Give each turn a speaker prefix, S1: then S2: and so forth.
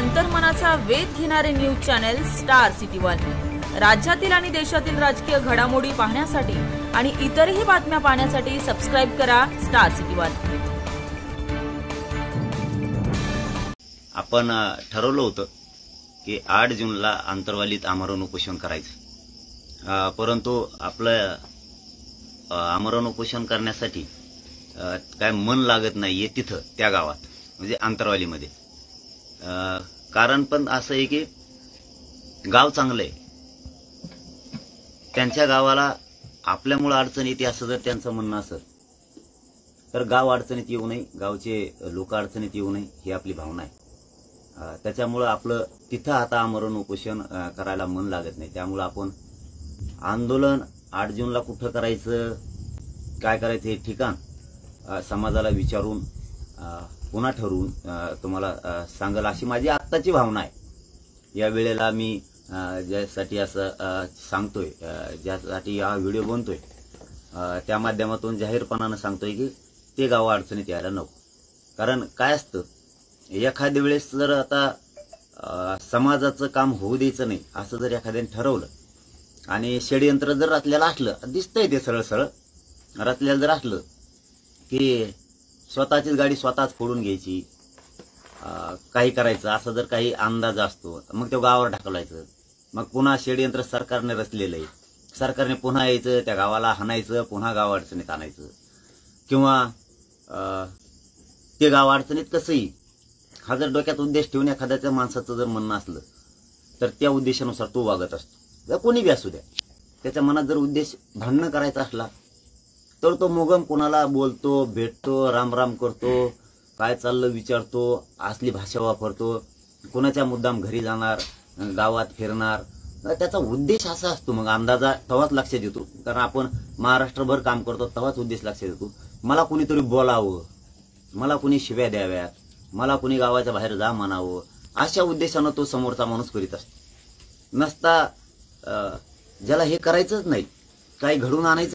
S1: अंतर्मनाचा वेध घेणारे news channel star city one. राज्यातील आणि देशातील राजकीय घडामोडी पाहण्यासाठी आणि इतरही बातम्या पाहण्यासाठी सबस्क्राइब करा स्टार सिटी वन।
S2: आपण ठरवलं होतं की 8 जूनला आंतरवालीत आमरण उपोषण करायचं, परंतु आपलं आमरण उपोषण करण्यासाठी काय मन लागत नाहीये तिथं त्या गावात, म्हणजे आंतरवालीमध्ये। कारण पण असं आहे की गाव चांगलं आहे, त्यांच्या गावाला आपल्यामुळे अडचण येते असं जर त्यांचं म्हणणं असेल तर गाव अडचणीत येऊ नये, गावचे लोक अडचणीत येऊ नये ही आपली भावना आहे। त्याच्यामुळे आपलं तिथं आता आमरण उपोषण करायला मन लागत नाही। त्यामुळे आपण आंदोलन 8 जूनला कुठं करायचं, काय करायचं हे ठिकाण समाजाला विचारून पुन्हा ठरवून तुम्हाला सांगेल अशी माझी आत्ताची भावना आहे। या वेळेला मी ज्यासाठी असं सांगतोय, ज्यासाठी हा व्हिडिओ बनतोय, त्या माध्यमातून जाहीरपणाने सांगतोय की ते गाव अडचणीत यायला नको। कारण काय असतं, एखाद्या वेळेस जर आता समाजाचं काम होऊ द्यायचं नाही असं जर एखाद्याने ठरवलं आणि षडयंत्र जर रचलेलं असलं, दिसतंय ते सरळ सरळ रचलेलं जर असलं की स्वतःचीच गाडी स्वतःच फोडून घ्यायची, काही करायचं असं जर काही अंदाज असतो, मग तो गावावर ढकलायचं। मग पुन्हा षडयंत्र सरकारने रचलेलं आहे, सरकारने पुन्हा यायचं, त्या गावाला हाणायचं, पुन्हा गाव अडचणीत आणायचं, किंवा ते गाव अडचणीत कसंही हा जर डोक्यात उद्देश ठेवून एखाद्याच्या माणसाचं जर म्हणणं असलं तर त्या उद्देशानुसार तो वागत असतो। जर कोणी बी असू द्या, त्याच्या मनात जर उद्देश भांडणं करायचा असला तर तो मुगम कोणाला बोलतो, भेटतो, रामराम करतो, काय चाललं विचारतो, असली भाषा वापरतो, कोणाच्या मुद्दाम घरी जाणार, गावात फिरणार, त्याचा उद्देश असा असतो। मग अंदाजा तेव्हाच लक्षात येतो, कारण आपण महाराष्ट्रभर काम करतो तेव्हाच उद्देश लक्षात येतो। मला कुणीतरी बोलावं, मला कुणी शिव्या द्याव्यात, मला कुणी गावाच्या बाहेर जा म्हणावं, अशा उद्देशानं तो समोरचा माणूस करीत असतो। नसता ज्याला हे करायचंच नाही, काही घडून आणायचं